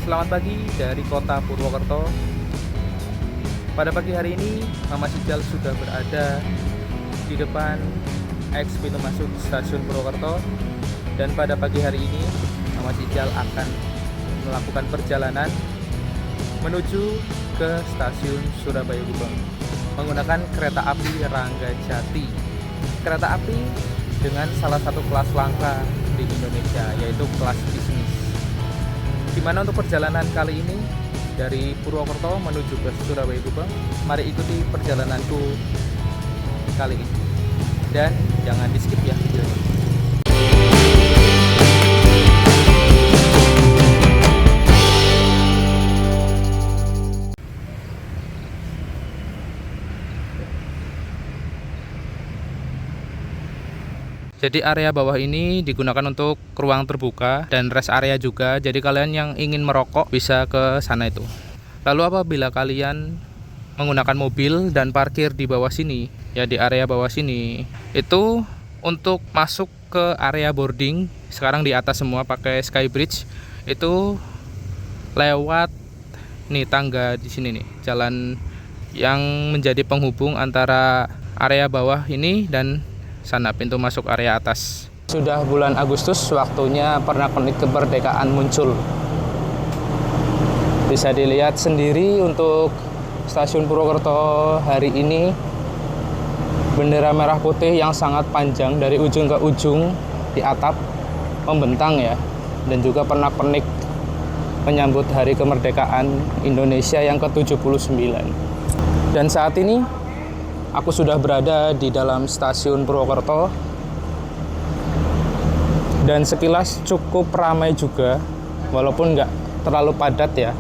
Selamat pagi dari kota Purwokerto. Pada pagi hari ini, Mama Sijal sudah berada di depan eks pintu masuk stasiun Purwokerto. Dan pada pagi hari ini, Mama Sijal akan melakukan perjalanan menuju ke stasiun Surabaya Gubeng menggunakan kereta api Ranggajati. Kereta api dengan salah satu kelas langka di Indonesia, yaitu kelas bisnis. Dimana untuk perjalanan kali ini dari Purwokerto menuju ke Surabaya Gubeng, mari ikuti perjalananku kali ini. Dan jangan di skip ya videonya. Jadi area bawah ini digunakan untuk ruang terbuka dan rest area juga. Jadi kalian yang ingin merokok bisa ke sana itu. Lalu apabila kalian menggunakan mobil dan parkir di bawah sini, ya di area bawah sini, itu untuk masuk ke area boarding, sekarang di atas semua pakai skybridge, itu lewat nih tangga di sini nih, jalan yang menjadi penghubung antara area bawah ini dan sana pintu masuk area atas. Sudah bulan Agustus, waktunya pernak-pernik kemerdekaan muncul. Bisa dilihat sendiri untuk stasiun Purwokerto hari ini, bendera merah putih yang sangat panjang dari ujung ke ujung di atap membentang ya, dan juga pernak-pernik menyambut hari kemerdekaan Indonesia yang ke-79. Dan saat ini aku sudah berada di dalam stasiun Purwokerto dan sekilas cukup ramai juga, walaupun nggak terlalu padat ya.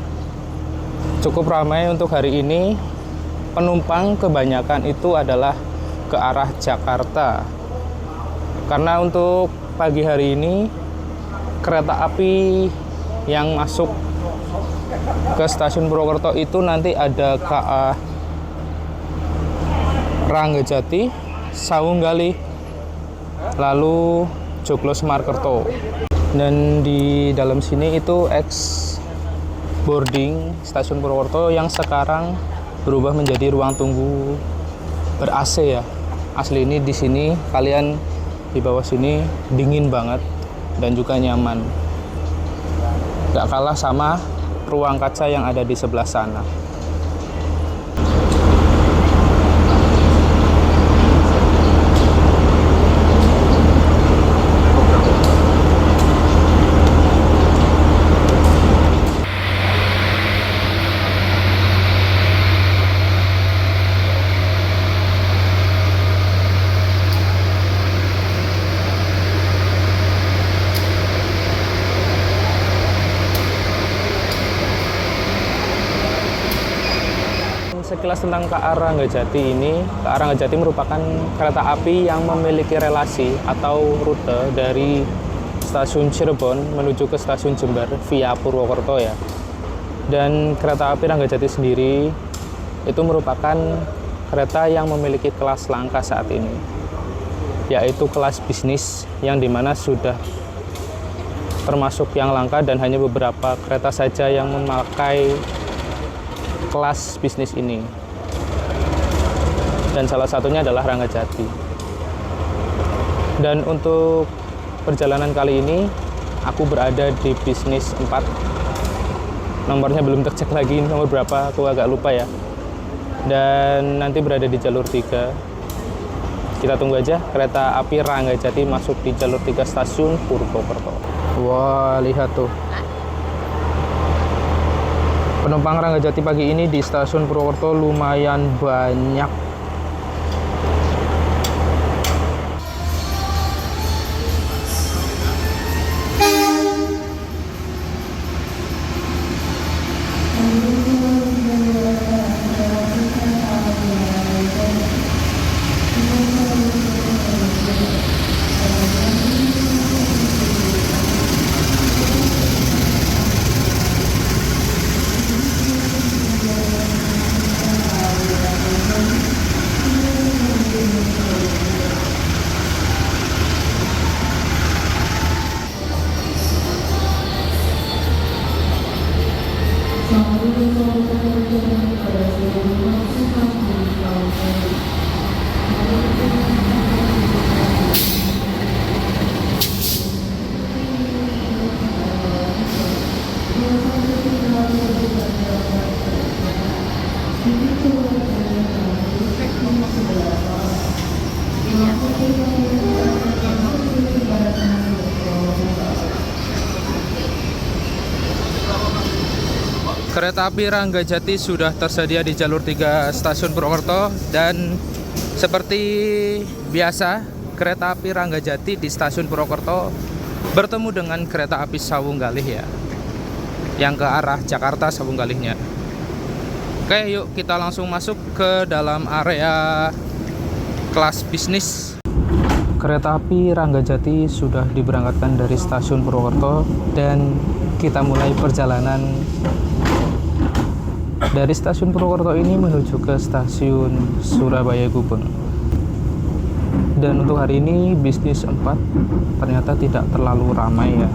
Cukup ramai untuk hari ini. Penumpang kebanyakan itu adalah ke arah Jakarta. Karena untuk pagi hari ini kereta api yang masuk ke stasiun Purwokerto itu nanti ada KA Ranggajati, Sawunggali, lalu Joglo Semarkerto. Dan di dalam sini itu ex boarding stasiun Purwokerto yang sekarang berubah menjadi ruang tunggu ber-AC ya. Asli ini di sini kalian di bawah sini dingin banget dan juga nyaman. Gak kalah sama ruang kaca yang ada di sebelah sana. Sekilas tentang KA Ranggajati ini, KA Ranggajati merupakan kereta api yang memiliki relasi atau rute dari stasiun Cirebon menuju ke stasiun Jember via Purwokerto ya. Dan kereta api Ranggajati sendiri itu merupakan kereta yang memiliki kelas langka saat ini, yaitu kelas bisnis, yang dimana sudah termasuk yang langka dan hanya beberapa kereta saja yang memakai kelas bisnis ini, dan salah satunya adalah Ranggajati. Dan untuk perjalanan kali ini aku berada di bisnis 4, nomornya belum tercek lagi nomor berapa, aku agak lupa ya. Dan nanti berada di jalur 3. Kita tunggu aja kereta api Ranggajati masuk di jalur 3 stasiun Purwokerto. Wah, lihat tuh, penumpang Ranggajati pagi ini di stasiun Purwokerto lumayan banyak. Kereta api Ranggajati sudah tersedia di jalur 3 stasiun Purwokerto, dan seperti biasa kereta api Ranggajati di stasiun Purwokerto bertemu dengan kereta api Sawunggalih ya, yang ke arah Jakarta Sawunggalihnya. Oke, yuk kita langsung masuk ke dalam area kelas bisnis. Kereta api Ranggajati sudah diberangkatkan dari stasiun Purwokerto dan kita mulai perjalanan dari stasiun Purwokerto ini menuju ke stasiun Surabaya Gubeng. Dan untuk hari ini bisnis 4 ternyata tidak terlalu ramai ya.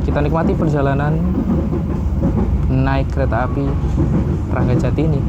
Kita nikmati perjalanan naik kereta api Ranggajati ini.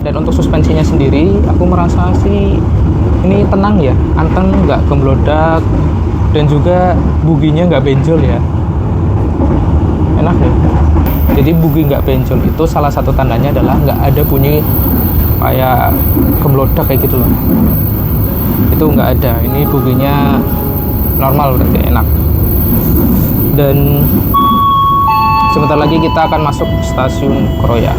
Dan untuk suspensinya sendiri, aku merasa sih ini tenang ya, anteng, nggak gemblodak, dan juga buginya nggak benjol ya, enak deh. Jadi bugi nggak benjol itu salah satu tandanya adalah nggak ada bunyi kayak gemblodak kayak gitu loh. Itu nggak ada, ini buginya normal, berarti enak. Dan sebentar lagi kita akan masuk stasiun Kroya.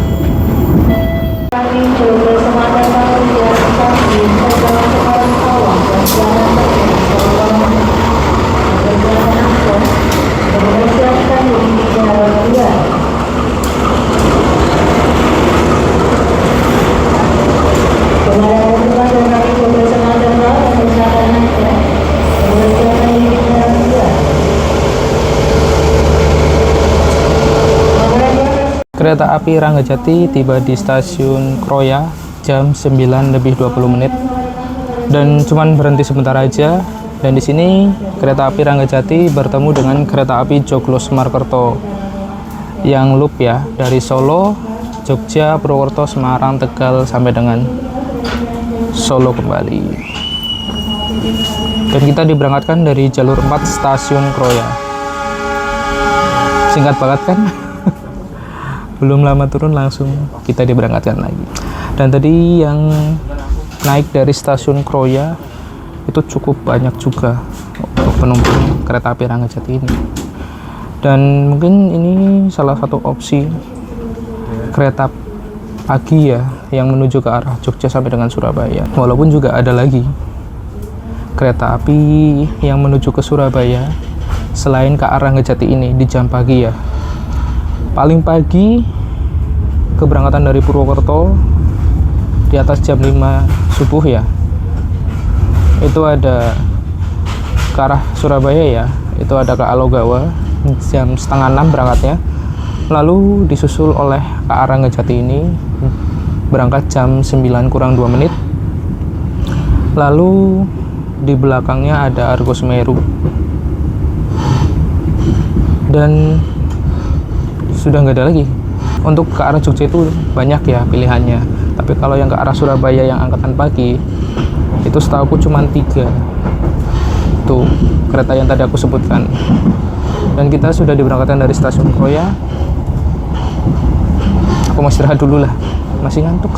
Kereta api Ranggajati tiba di stasiun Kroya jam 9:20 dan cuman berhenti sebentar aja. Dan di sini kereta api Ranggajati bertemu dengan kereta api Joglo Semarkerto yang loop ya, dari Solo, Jogja, Purwokerto, Semarang, Tegal sampai dengan Solo kembali. Dan kita diberangkatkan dari jalur 4 stasiun Kroya. Singkat banget kan? Belum lama turun langsung kita diberangkatkan lagi. Dan tadi yang naik dari stasiun Kroya itu cukup banyak juga untuk penumpang kereta api Ranggajati ini. Dan mungkin ini salah satu opsi kereta pagi ya yang menuju ke arah Jogja sampai dengan Surabaya. Walaupun juga ada lagi kereta api yang menuju ke Surabaya selain ke arah Ranggajati ini di jam pagi ya. Paling pagi keberangkatan dari Purwokerto di atas jam 5 subuh ya. Itu ada ke arah Surabaya ya. Itu ada ke Alogawa jam setengah 6 berangkatnya. Lalu disusul oleh ke arah Ranggajati ini berangkat jam 9 kurang 2 menit. Lalu di belakangnya ada Argo Semeru. Dan sudah nggak ada lagi. Untuk ke arah Jogja itu banyak ya pilihannya. Tapi kalau yang ke arah Surabaya yang angkatan pagi itu setahuku cuma 3 tuh kereta yang tadi aku sebutkan. Dan kita sudah diberangkatkan dari stasiun Kroya. Aku mau istirahat dulu lah, masih ngantuk.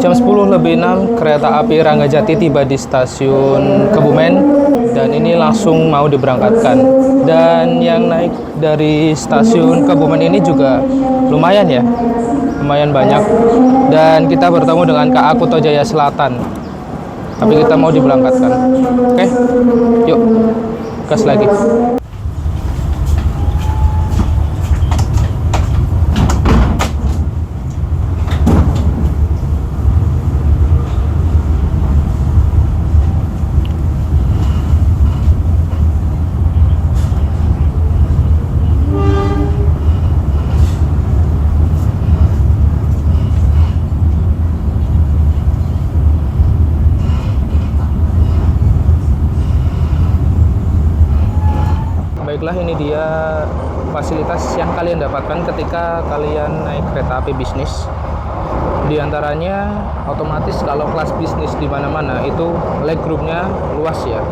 Jam 10:06 kereta api Ranggajati tiba di stasiun Kebumen dan ini langsung mau diberangkatkan. Dan yang naik dari stasiun Kebumen ini juga lumayan ya, lumayan banyak. Dan kita bertemu dengan KA Kutojaya Selatan. Tapi kita mau diberangkatkan. Oke, yuk gas lagi. Baiklah, ini dia fasilitas yang kalian dapatkan ketika kalian naik kereta api bisnis. Di antaranya otomatis kalau kelas bisnis di mana-mana itu legroomnya luas ya.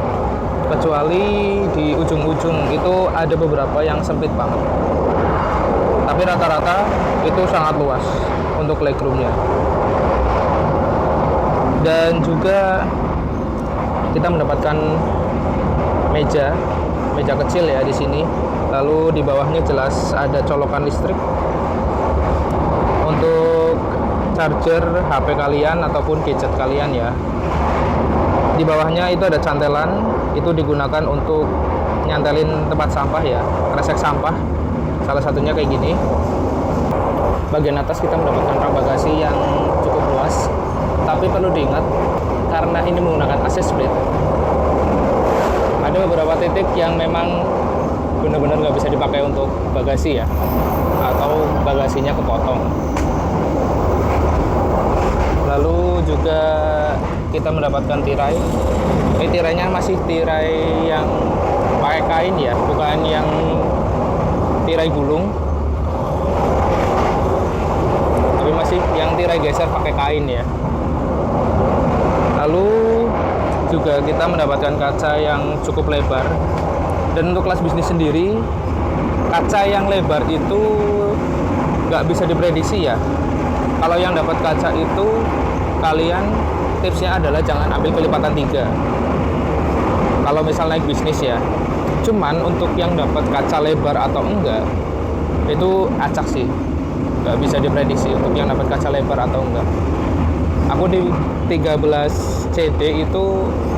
Kecuali di ujung-ujung itu ada beberapa yang sempit banget. Tapi rata-rata itu sangat luas untuk legroomnya. Dan juga kita mendapatkan meja kecil ya di sini. Lalu di bawahnya jelas ada colokan listrik untuk charger HP kalian ataupun gadget kalian ya. Di bawahnya itu ada cantelan, itu digunakan untuk nyantelin tempat sampah ya, kresek sampah. Salah satunya kayak gini. Bagian atas kita mendapatkan rak bagasi yang cukup luas. Tapi perlu diingat karena ini menggunakan AC split, ada beberapa titik yang memang benar-benar nggak bisa dipakai untuk bagasi ya, atau bagasinya kepotong. kita mendapatkan tirai. Ini tirainya masih tirai yang pakai kain ya, bukan yang tirai gulung, tapi masih yang tirai geser pakai kain ya. Lalu juga kita mendapatkan kaca yang cukup lebar. Dan untuk kelas bisnis sendiri, kaca yang lebar itu nggak bisa diprediksi ya. Kalau yang dapat kaca itu, kalian tipsnya adalah jangan ambil kelipatan 3 kalau misal naik bisnis ya. Cuman untuk yang dapat kaca lebar atau enggak, itu acak sih, nggak bisa diprediksi untuk yang dapat kaca lebar atau enggak. Aku di 13 CD itu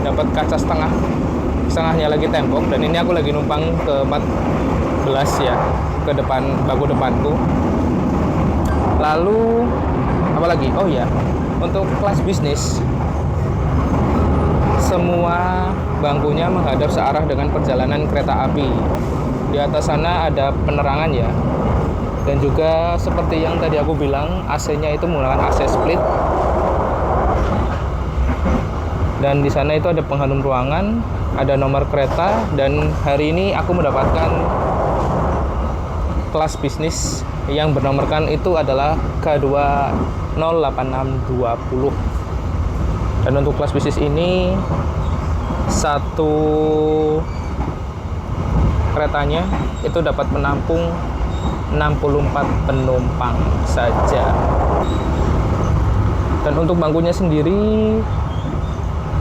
dapat kaca setengahnya lagi tembok, dan ini aku lagi numpang ke 14 ya, ke depan baku depanku. Lalu apa lagi? Oh ya, untuk kelas bisnis semua bangkunya menghadap searah dengan perjalanan kereta api. Di atas sana ada penerangan ya. Dan juga seperti yang tadi aku bilang, AC-nya itu menggunakan AC split. Dan di sana itu ada pengharum ruangan, ada nomor kereta, dan hari ini aku mendapatkan kelas bisnis yang bernomorkan itu adalah K2 08620. Dan untuk kelas bisnis ini satu keretanya itu dapat menampung 64 penumpang saja. Dan untuk bangkunya sendiri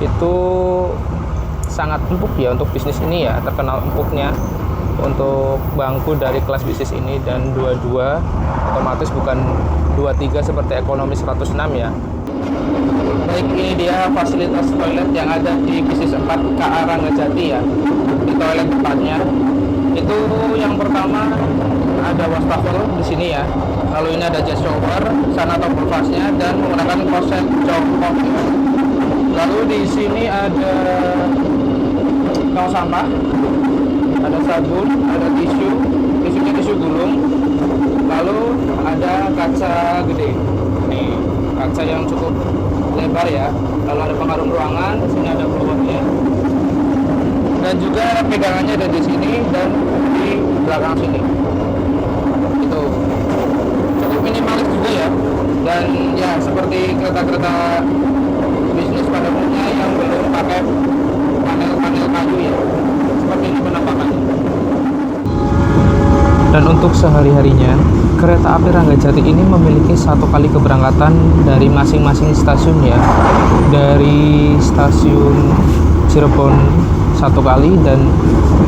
itu sangat empuk ya untuk bisnis ini ya, terkenal empuknya untuk bangku dari kelas bisnis ini. Dan 22 otomatis bukan 23 seperti ekonomi 106 ya. Baik, ini dia fasilitas toilet yang ada di bisnis 4 KA Ranggajati ya. Di toilet depannya itu yang pertama ada wastafel di sini ya. Lalu ini ada jet shower, sana top vasnya, dan menggunakan kloset jongkok ya. Lalu di sini ada tong sampah, ada sabun, ada tisunya tisu gulung. Lalu ada kaca gede, nih kaca yang cukup lebar ya. Lalu ada pengharum ruangan, sini ada blowernya, dan juga pegangannya ada di sini dan di belakang sini. Itu cukup minimalis juga ya. Dan ya seperti kereta-kereta bisnis pada umumnya yang belum pakai panel-panel kayu ya, seperti ini penampakannya. Dan untuk sehari-harinya, kereta api Ranggajati ini memiliki satu kali keberangkatan dari masing-masing stasiun ya. Dari stasiun Cirebon satu kali, dan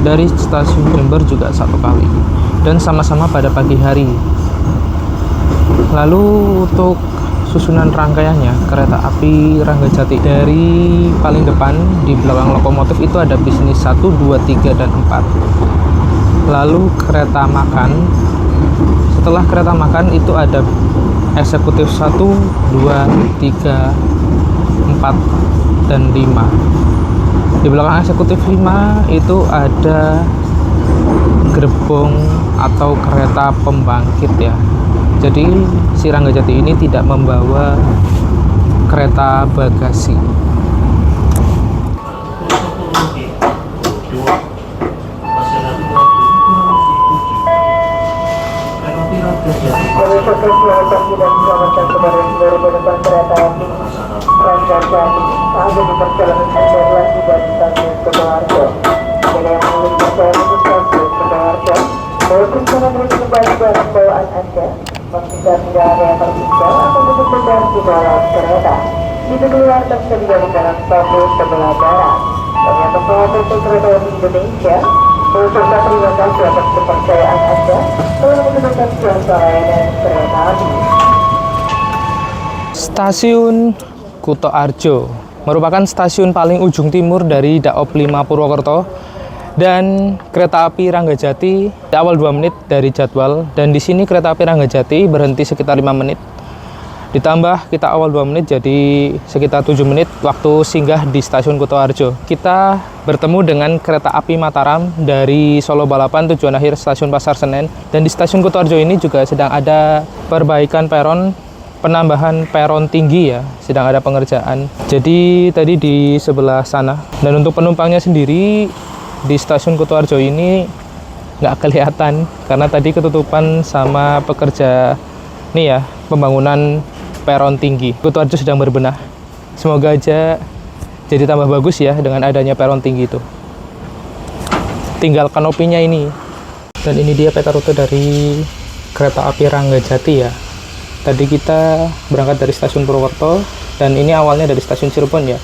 dari stasiun Jember juga satu kali, dan sama-sama pada pagi hari. Lalu untuk susunan rangkaiannya, kereta api Ranggajati dari paling depan di belakang lokomotif itu ada bisnis 1, 2, 3, dan 4. Lalu kereta makan, setelah kereta makan itu ada eksekutif 1, 2, 3, 4, dan 5. Di belakang eksekutif 5 itu ada gerbong atau kereta pembangkit ya. Jadi si Ranggajati ini tidak membawa kereta bagasi. Selamatkan kepada seluruh penumpang kereta api Ranggajati ada di perjalanan adalah tiba di stasiun Kutoarjo. Bila yang ingin berjalan di stasiun Kutoarjo, mohon cara menuju kembali barang bawaan Anda, memastikan tidak ada yang tertinggal atau duduk benar di dalam kereta. Pintu keluar tersedia di dalam stasiun sebelah barat. Ternyata pesawat PT Kereta Api Indonesia mengucapkan terima kasih atas kepercayaan Anda telah menggunakan jasa layanan kereta api. Stasiun Kutoarjo merupakan stasiun paling ujung timur dari Daop 5 Purwokerto, dan kereta api Ranggajati di awal 2 menit dari jadwal, dan di sini kereta api Ranggajati berhenti sekitar 5 menit. Ditambah kita awal 2 menit jadi sekitar 7 menit waktu singgah di stasiun Kutoarjo. Kita bertemu dengan kereta api Mataram dari Solo Balapan tujuan akhir stasiun Pasar Senen, dan di stasiun Kutoarjo ini juga sedang ada perbaikan peron penambahan peron tinggi ya, sedang ada pengerjaan. Jadi tadi di sebelah sana. Dan untuk penumpangnya sendiri di stasiun Kutoarjo ini nggak kelihatan karena tadi ketutupan sama pekerja nih ya, pembangunan peron tinggi. Kutoarjo sedang berbenah. Semoga aja jadi tambah bagus ya dengan adanya peron tinggi itu. Tinggal kanopinya ini. Dan ini dia peta rute dari kereta api Ranggajati ya. Tadi kita berangkat dari stasiun Purwokerto dan ini awalnya dari stasiun Cirebon ya.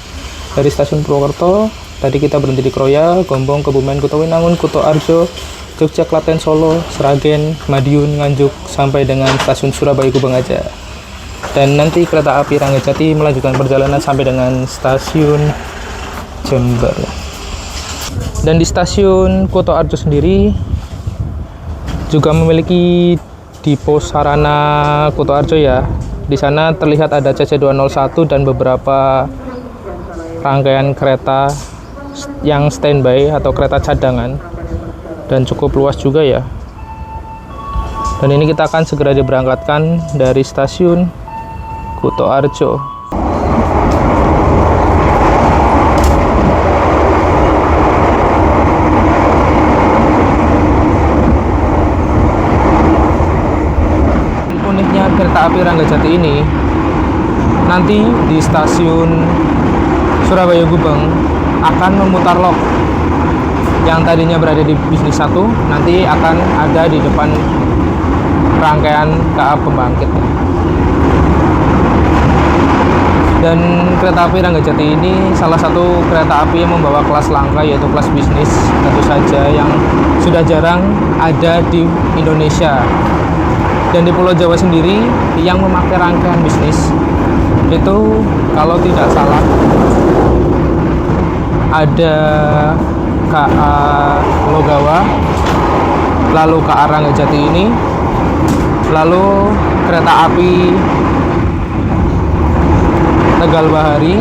Dari stasiun Purwokerto tadi kita berhenti di Kroya, Gombong, Kebumen, Kutowinangun, Kutoarjo, Jogja, Klaten, Solo, Sragen, Madiun, Nganjuk sampai dengan stasiun Surabaya Gubeng aja. Dan nanti kereta api Ranggajati melanjutkan perjalanan sampai dengan stasiun Jember. Dan di stasiun Kutoarjo sendiri juga memiliki Dipo Sarana Kutoarjo ya. Di sana terlihat ada CC201 dan beberapa rangkaian kereta yang standby atau kereta cadangan dan cukup luas juga ya. Dan ini kita akan segera diberangkatkan dari stasiun Kutoarjo. Uniknya kereta api Ranggajati ini, nanti di stasiun Surabaya Gubeng akan memutar lok. Yang tadinya berada di bisnis 1 nanti akan ada di depan rangkaian KA pembangkit. Dan kereta api Ranggajati ini salah satu kereta api yang membawa kelas langka, yaitu kelas bisnis, tentu saja yang sudah jarang ada di Indonesia. Dan di Pulau Jawa sendiri yang memakai rangkaian bisnis itu kalau tidak salah ada KA Logawa, lalu KA Ranggajati ini, lalu kereta api Tegal Bahari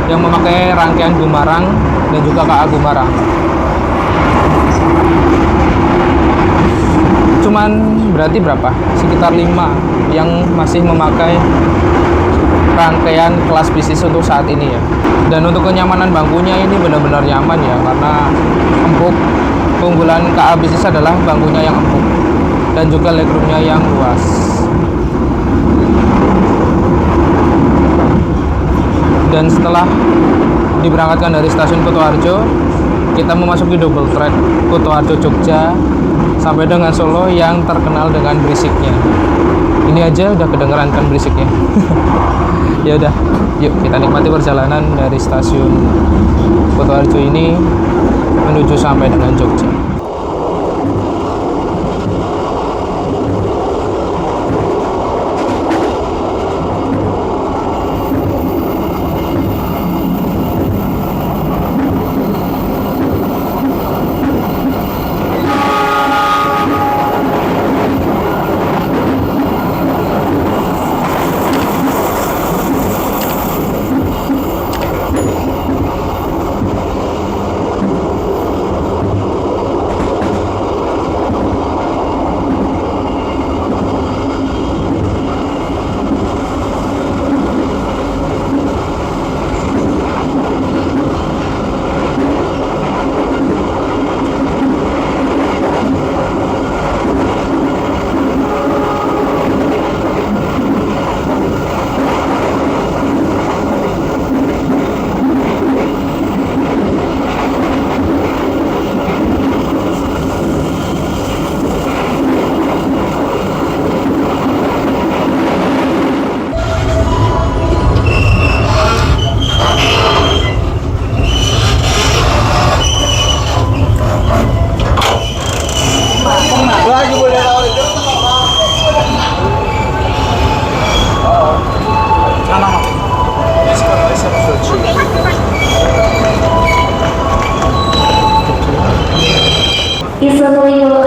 yang memakai rangkaian Gumarang dan juga KA Gumarang. Cuman berarti berapa? Sekitar 5 yang masih memakai rangkaian kelas bisnis untuk saat ini ya. Dan untuk kenyamanan bangkunya ini benar-benar nyaman ya, karena empuk. Keunggulan KA bisnis adalah bangkunya yang empuk dan juga legroomnya yang luas. Dan setelah diberangkatkan dari stasiun Kutoarjo, kita memasuki double track Kutoarjo Jogja sampai dengan Solo yang terkenal dengan berisiknya. Ini aja udah kedengeran kan berisiknya. Ya udah, yuk kita nikmati perjalanan dari stasiun Kutoarjo ini menuju sampai dengan Jogja.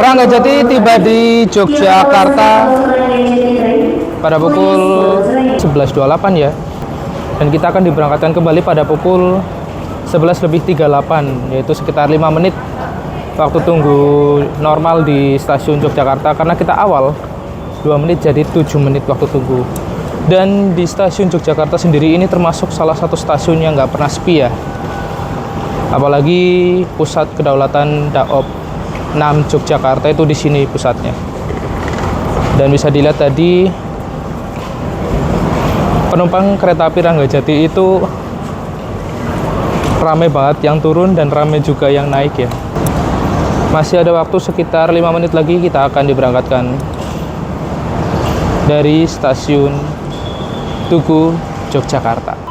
Ranggajati tiba di Yogyakarta pada pukul 11.28 ya. Dan kita akan diberangkatkan kembali pada pukul 11:38, yaitu sekitar 5 menit waktu tunggu normal di stasiun Yogyakarta, karena kita awal 2 menit jadi 7 menit waktu tunggu. Dan di stasiun Yogyakarta sendiri ini termasuk salah satu stasiun yang nggak pernah sepi ya. Apalagi pusat kedaulatan Daop 6 Yogyakarta itu di sini pusatnya. Dan bisa dilihat tadi penumpang kereta api Ranggajati itu ramai banget yang turun dan ramai juga yang naik ya. Masih ada waktu sekitar 5 menit lagi kita akan diberangkatkan dari stasiun Tugu Yogyakarta.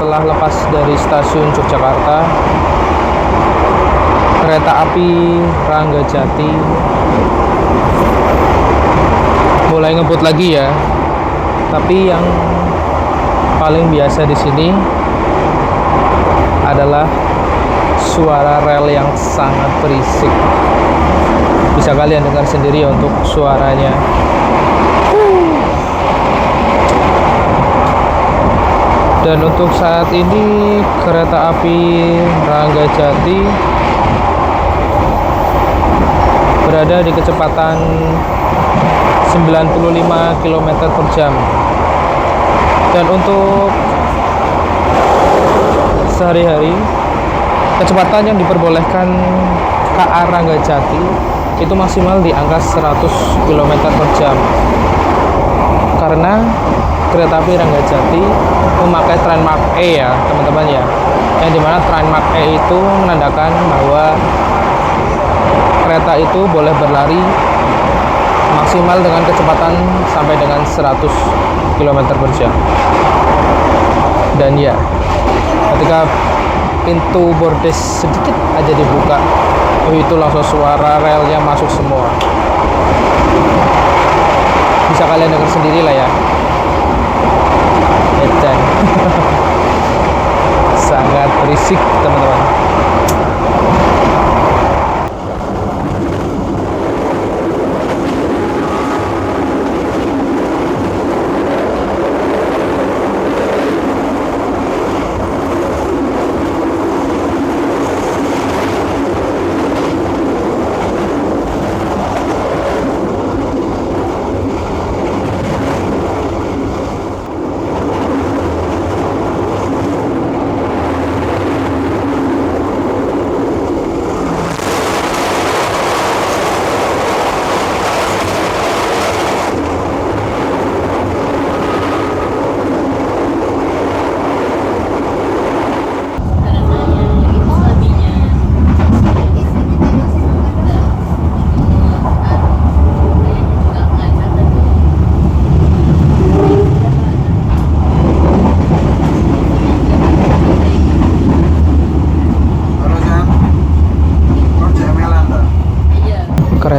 Setelah lepas dari stasiun Yogyakarta, kereta api Ranggajati mulai ngebut lagi ya. Tapi yang paling biasa di sini adalah suara rel yang sangat berisik. Bisa kalian dengar sendiri untuk suaranya. Dan untuk saat ini kereta api Ranggajati berada di kecepatan 95 km per jam. Dan untuk sehari-hari kecepatan yang diperbolehkan KA Ranggajati itu maksimal di angka 100 km per jam. Karena kereta api Ranggajati memakai Trans-Mark E ya teman-teman ya, yang dimana Trans-Mark E itu menandakan bahwa kereta itu boleh berlari maksimal dengan kecepatan sampai dengan 100 km per jam. Dan ya, ketika pintu bordes sedikit aja dibuka, itu langsung suara relnya masuk semua. Bisa kalian dengar sendiri lah ya. Dan sangat berisik teman-teman.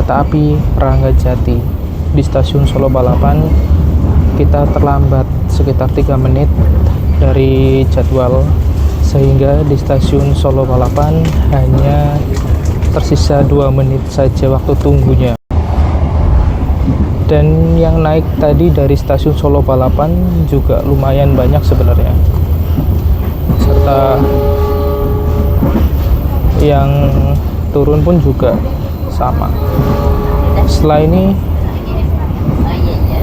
kereta api Ranggajati di stasiun Solo Balapan. Kita terlambat sekitar 3 menit dari jadwal, sehingga di stasiun Solo Balapan hanya tersisa 2 menit saja waktu tunggunya. Dan yang naik tadi dari stasiun Solo Balapan juga lumayan banyak sebenarnya, serta yang turun pun juga sama. Setelah ini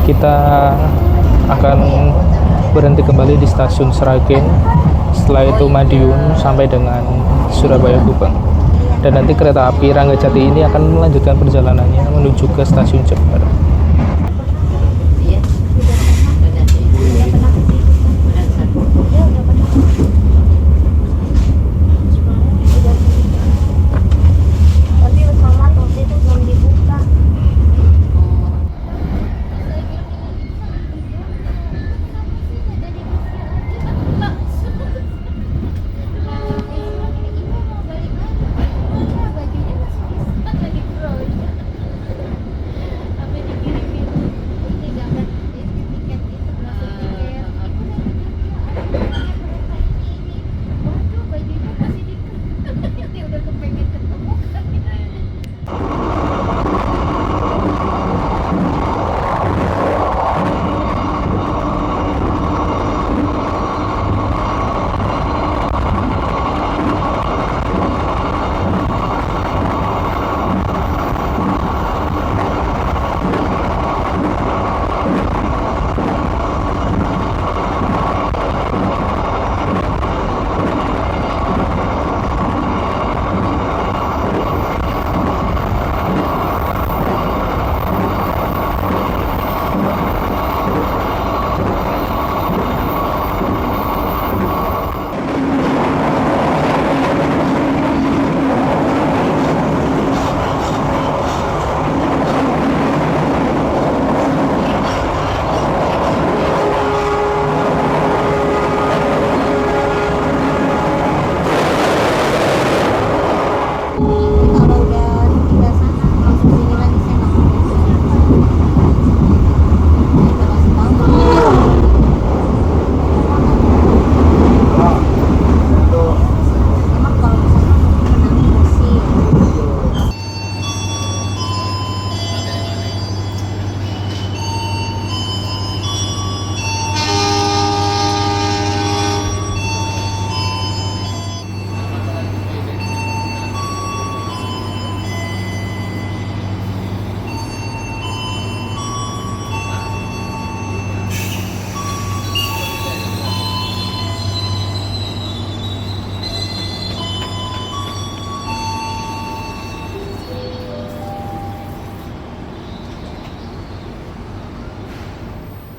kita akan berhenti kembali di stasiun Sragen, setelah itu Madiun sampai dengan Surabaya Gubeng. Dan nanti kereta api Ranggajati ini akan melanjutkan perjalanannya menuju ke stasiun Jember.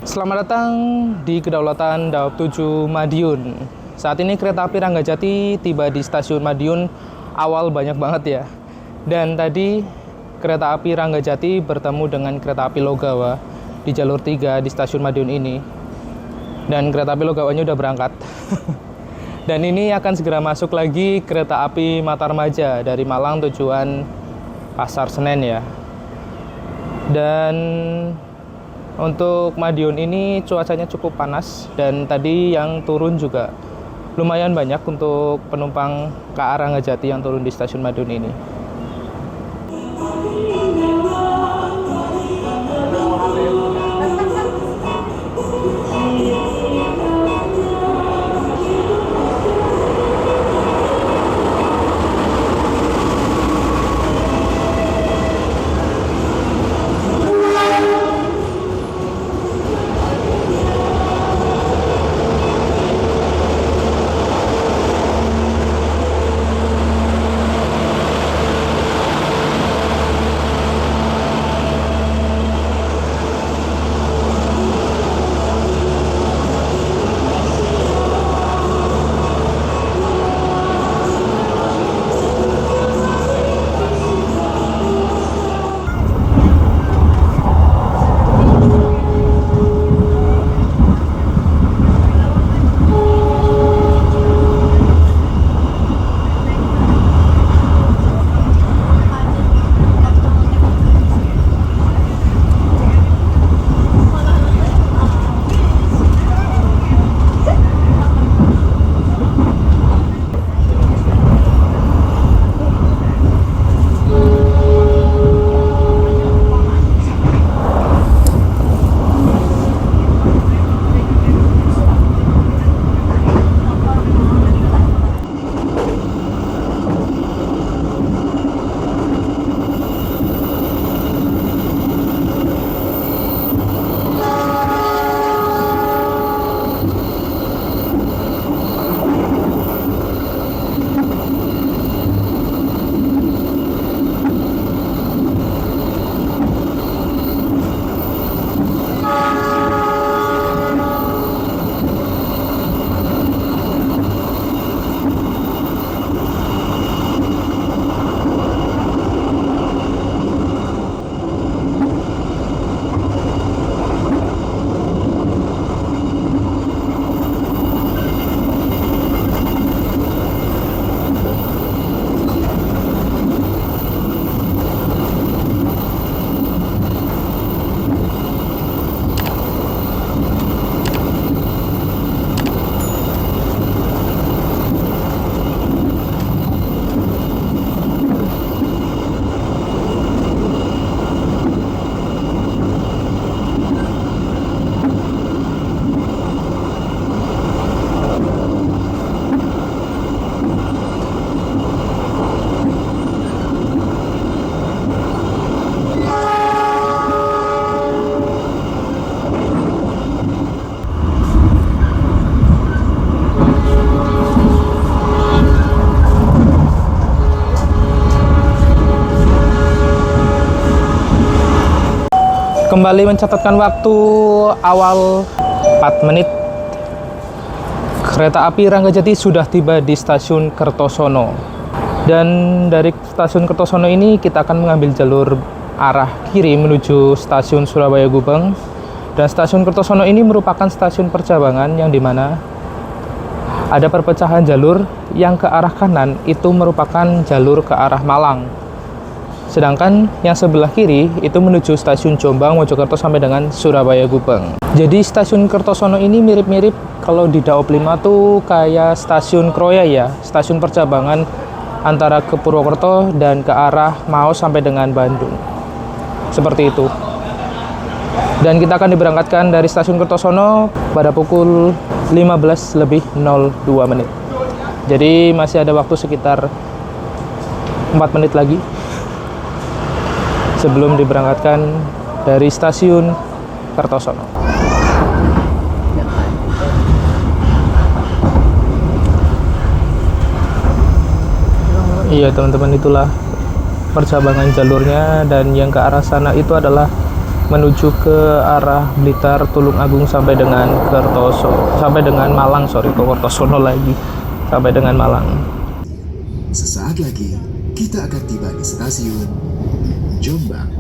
Selamat datang di Kedaulatan Daob 7 Madiun. Saat ini kereta api Ranggajati tiba di stasiun Madiun awal banyak banget ya. Dan tadi kereta api Ranggajati bertemu dengan kereta api Logawa di jalur 3 di stasiun Madiun ini. Dan kereta api Logawanya udah berangkat. Dan ini akan segera masuk lagi kereta api Matarmaja dari Malang tujuan Pasar Senen ya. Dan untuk Madiun ini cuacanya cukup panas, dan tadi yang turun juga lumayan banyak untuk penumpang KA Ranggajati yang turun di stasiun Madiun ini. Kembali mencatatkan waktu awal 4 menit. Kereta api Ranggajati sudah tiba di stasiun Kertosono. Dan dari stasiun Kertosono ini kita akan mengambil jalur arah kiri menuju stasiun Surabaya Gubeng. Dan stasiun Kertosono ini merupakan stasiun percabangan yang dimana ada perpecahan jalur yang ke arah kanan itu merupakan jalur ke arah Malang. Sedangkan yang sebelah kiri itu menuju stasiun Jombang, Mojokerto sampai dengan Surabaya Gubeng. Jadi stasiun Kertosono ini mirip-mirip kalau di Daop 5 tuh kayak stasiun Kroya ya, stasiun percabangan antara ke Purwokerto dan ke arah Maos sampai dengan Bandung. Seperti itu. Dan kita akan diberangkatkan dari stasiun Kertosono pada pukul 15:02 menit. Jadi masih ada waktu sekitar 4 menit lagi sebelum diberangkatkan dari stasiun Kertosono. Iya teman-teman, itulah percabangan jalurnya, dan yang ke arah sana itu adalah menuju ke arah Blitar, Tulung Agung sampai dengan sampai dengan Malang, ke Kertosono lagi sampai dengan Malang. Sesaat lagi kita akan tiba di stasiun Jombang.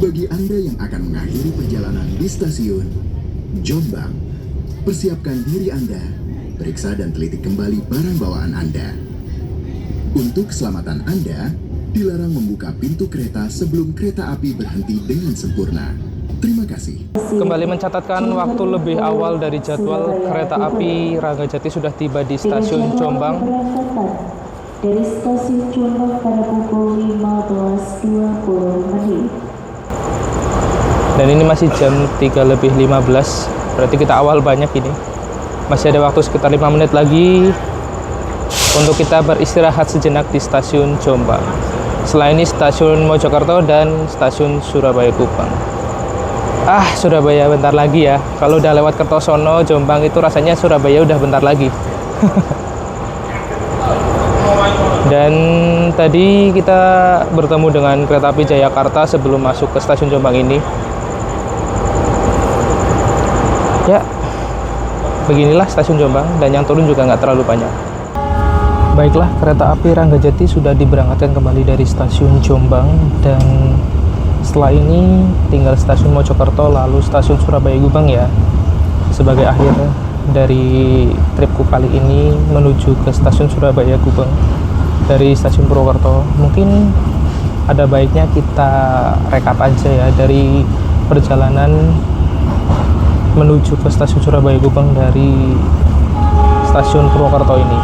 Bagi Anda yang akan mengakhiri perjalanan di stasiun Jombang, persiapkan diri Anda, periksa dan teliti kembali barang bawaan Anda. Untuk keselamatan Anda, dilarang membuka pintu kereta sebelum kereta api berhenti dengan sempurna. Terima kasih. Kembali mencatatkan waktu lebih awal dari jadwal, kereta api Ranggajati sudah tiba di stasiun Jombang. Dari stasiun Jombang pada pukul 15:20 menit. Dan ini masih jam 3:15, berarti kita awal banyak ini. Masih ada waktu sekitar 5 menit lagi untuk kita beristirahat sejenak di stasiun Jombang. Selain ini stasiun Mojokerto dan stasiun Surabaya Gubeng. Surabaya bentar lagi ya. Kalau udah lewat Kertosono, Jombang itu rasanya Surabaya udah bentar lagi. Dan tadi kita bertemu dengan kereta api Jayakarta sebelum masuk ke stasiun Jombang ini. Ya, beginilah stasiun Jombang, dan yang turun juga nggak terlalu banyak. Baiklah, kereta api Ranggajati sudah diberangkatkan kembali dari stasiun Jombang, dan setelah ini tinggal stasiun Mojokerto lalu stasiun Surabaya Gubeng ya, sebagai akhir dari tripku kali ini menuju ke stasiun Surabaya Gubeng dari stasiun Purwokerto. Mungkin ada baiknya kita rekap aja ya dari perjalanan menuju ke stasiun Surabaya Gubeng dari stasiun Purwokerto ini.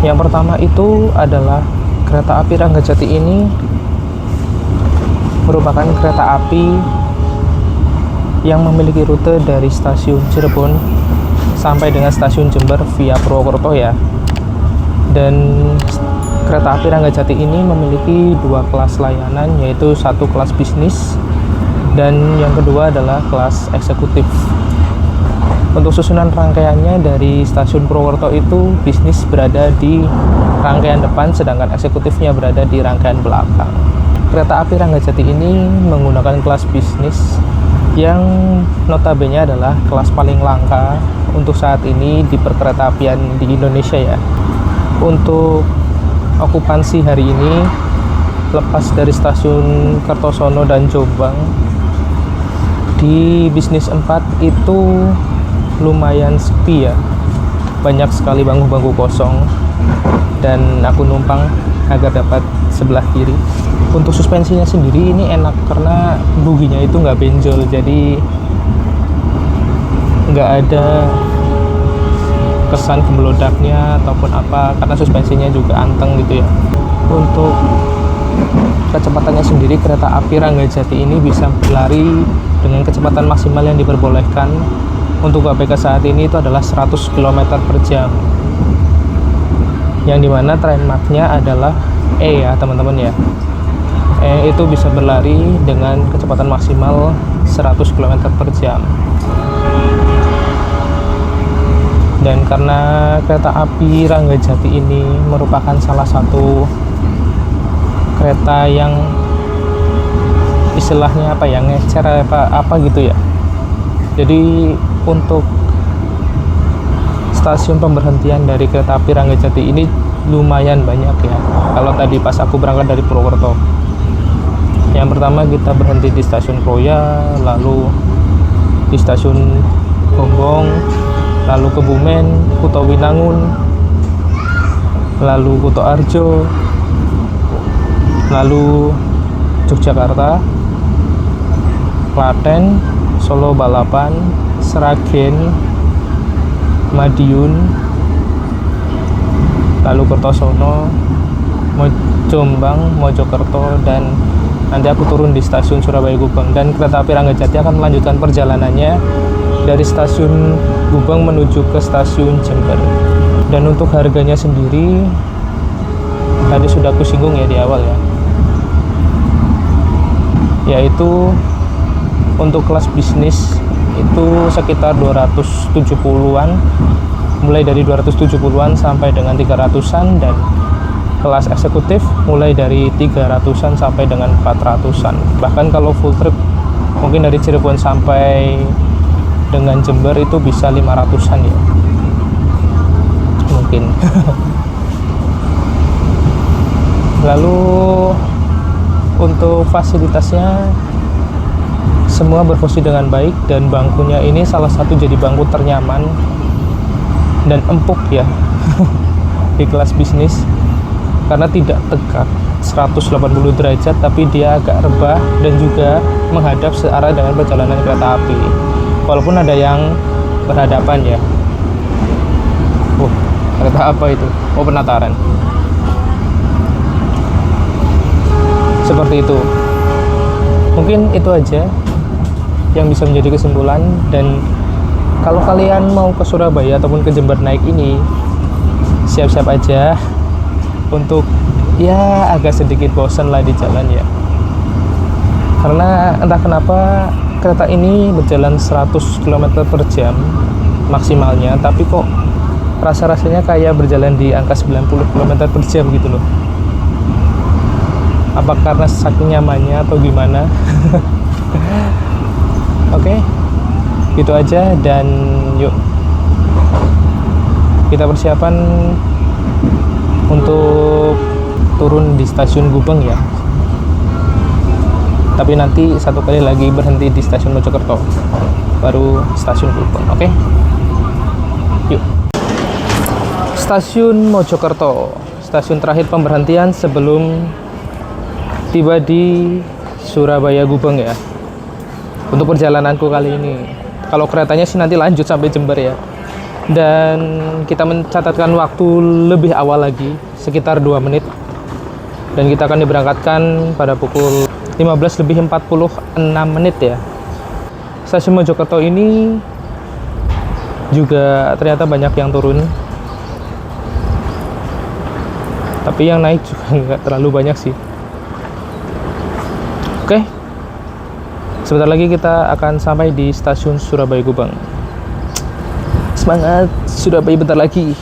Yang pertama itu adalah kereta api Ranggajati ini merupakan kereta api yang memiliki rute dari stasiun Cirebon sampai dengan stasiun Jember via Purwokerto ya. Dan kereta api Ranggajati ini memiliki 2 kelas layanan, yaitu satu kelas bisnis dan yang kedua adalah kelas eksekutif. Untuk susunan rangkaiannya dari stasiun Purwokerto itu bisnis berada di rangkaian depan, sedangkan eksekutifnya berada di rangkaian belakang. Kereta api Ranggajati ini menggunakan kelas bisnis yang notabene adalah kelas paling langka untuk saat ini di perkeretaapian di Indonesia ya. Untuk okupansi hari ini, lepas dari stasiun Kertosono dan Jombang, di bisnis 4 itu lumayan sepi ya, banyak sekali bangku-bangku kosong, dan aku numpang agar dapat sebelah kiri. Untuk suspensinya sendiri ini enak karena buginya itu nggak benjol, jadi nggak ada kesan kemelodaknya ataupun apa, karena suspensinya juga anteng gitu ya. Untuk kecepatannya sendiri, kereta api Ranggajati ini bisa berlari dengan kecepatan maksimal yang diperbolehkan untuk KPK saat ini itu adalah 100 km per jam, yang dimana trainmarknya adalah E ya teman-teman ya. E itu bisa berlari dengan kecepatan maksimal 100 km per jam. Dan karena kereta api Ranggajati ini merupakan salah satu kereta yang istilahnya apa ya, ngecer apa gitu ya. Jadi untuk stasiun pemberhentian dari kereta api Ranggajati ini lumayan banyak ya. Kalau tadi pas aku berangkat dari Purwokerto, yang pertama kita berhenti di stasiun Kroya, lalu di stasiun Gombong, lalu Kebumen, Kutowinangun, lalu Kutoarjo, lalu Yogyakarta, Klaten, Solo Balapan, Sragen, Madiun, lalu Kertosono, Jombang, Mojokerto, dan nanti aku turun di stasiun Surabaya Gubeng. Dan kereta api Ranggajati akan melanjutkan perjalanannya dari stasiun Gubeng menuju ke stasiun Jember. Dan untuk harganya sendiri tadi sudah aku singgung ya di awal ya, yaitu untuk kelas bisnis itu sekitar 270-an, mulai dari 270-an sampai dengan 300-an, dan kelas eksekutif mulai dari 300-an sampai dengan 400-an. Bahkan kalau full trip mungkin dari Cirebon sampai dengan Jember itu bisa 500-an ya mungkin. Lalu untuk fasilitasnya semua berfungsi dengan baik, dan bangkunya ini salah satu jadi bangku ternyaman dan empuk ya di kelas bisnis, karena tidak tegak 180 derajat tapi dia agak rebah dan juga menghadap searah dengan perjalanan kereta api, walaupun ada yang berhadapan ya. Kereta apa itu? Oh, Penataran. Seperti itu. Mungkin itu aja yang bisa menjadi kesimpulan. Dan kalau kalian mau ke Surabaya ataupun ke Jember naik ini, siap-siap aja untuk ya agak sedikit bosan lah di jalan ya, karena entah kenapa kereta ini berjalan 100 km per jam maksimalnya, tapi kok rasa-rasanya kayak berjalan di angka 90 km per jam gitu loh. Apa karena saking nyamannya atau gimana? Oke, gitu aja, dan yuk kita persiapan untuk turun di stasiun Gubeng ya. Tapi nanti satu kali lagi berhenti di stasiun Mojokerto, baru stasiun Gubeng. Oke, yuk. Stasiun Mojokerto, stasiun terakhir pemberhentian sebelum tiba di Surabaya Gubeng ya. Untuk perjalananku kali ini, kalau keretanya sih nanti lanjut sampai Jember ya. Dan kita mencatatkan waktu lebih awal lagi, sekitar 2 menit. Dan kita akan diberangkatkan pada pukul 15 lebih 46 menit ya. Stasiun Mojokerto ini juga ternyata banyak yang turun, tapi yang naik juga nggak terlalu banyak sih. Oke, sebentar lagi kita akan sampai di stasiun Surabaya Gubeng. Semangat, Surabaya bentar lagi.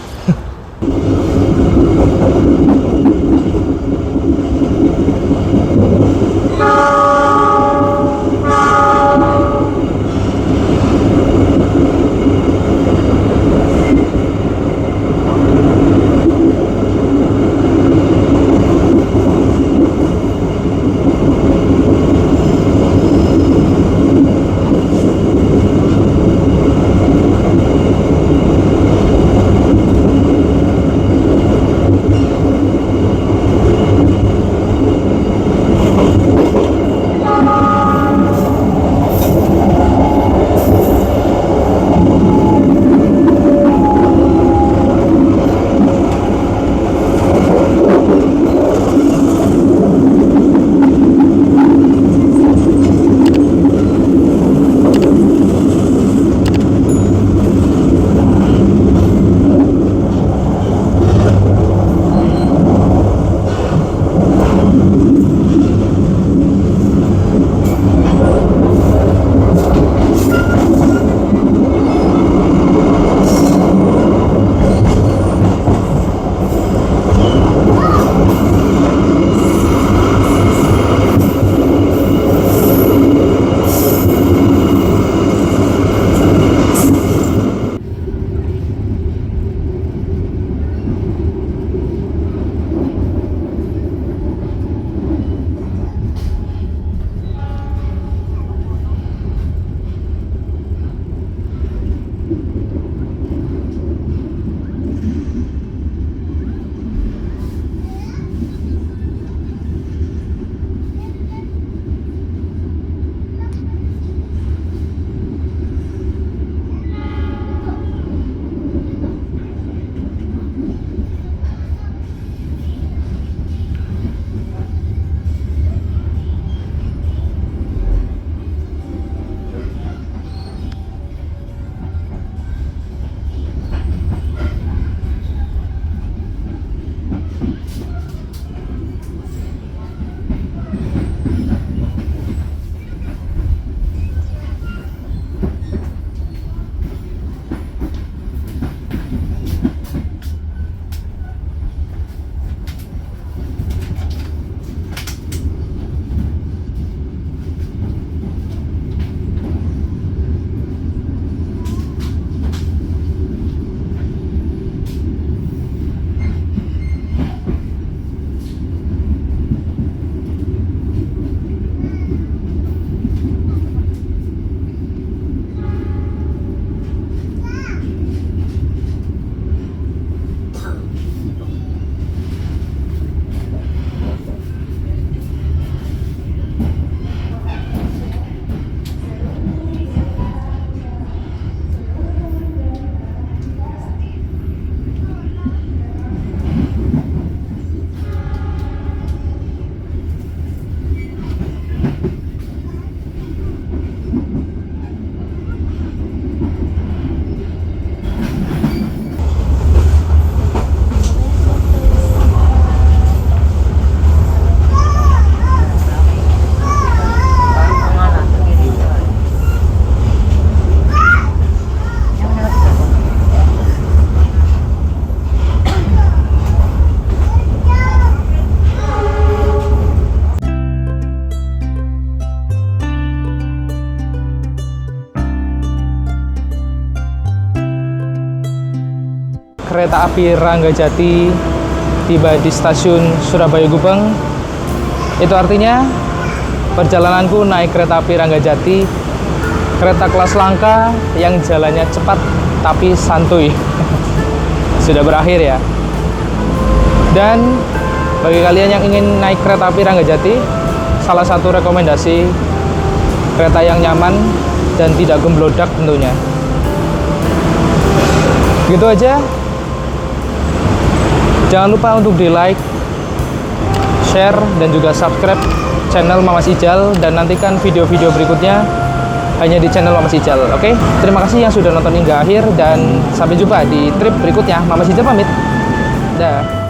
kereta api Ranggajati tiba di stasiun Surabaya Gubeng. Itu artinya perjalananku naik kereta api Ranggajati, kereta kelas langka yang jalannya cepat tapi santuy, sudah berakhir ya. Dan bagi kalian yang ingin naik kereta api Ranggajati, salah satu rekomendasi kereta yang nyaman dan tidak gemblodak tentunya. Gitu aja. Jangan lupa untuk di like, share, dan juga subscribe channel Mamas Ijal, dan nantikan video-video berikutnya hanya di channel Mamas Ijal. Oke? Terima kasih yang sudah nonton hingga akhir, dan sampai jumpa di trip berikutnya. Mamas Ijal pamit. Dah.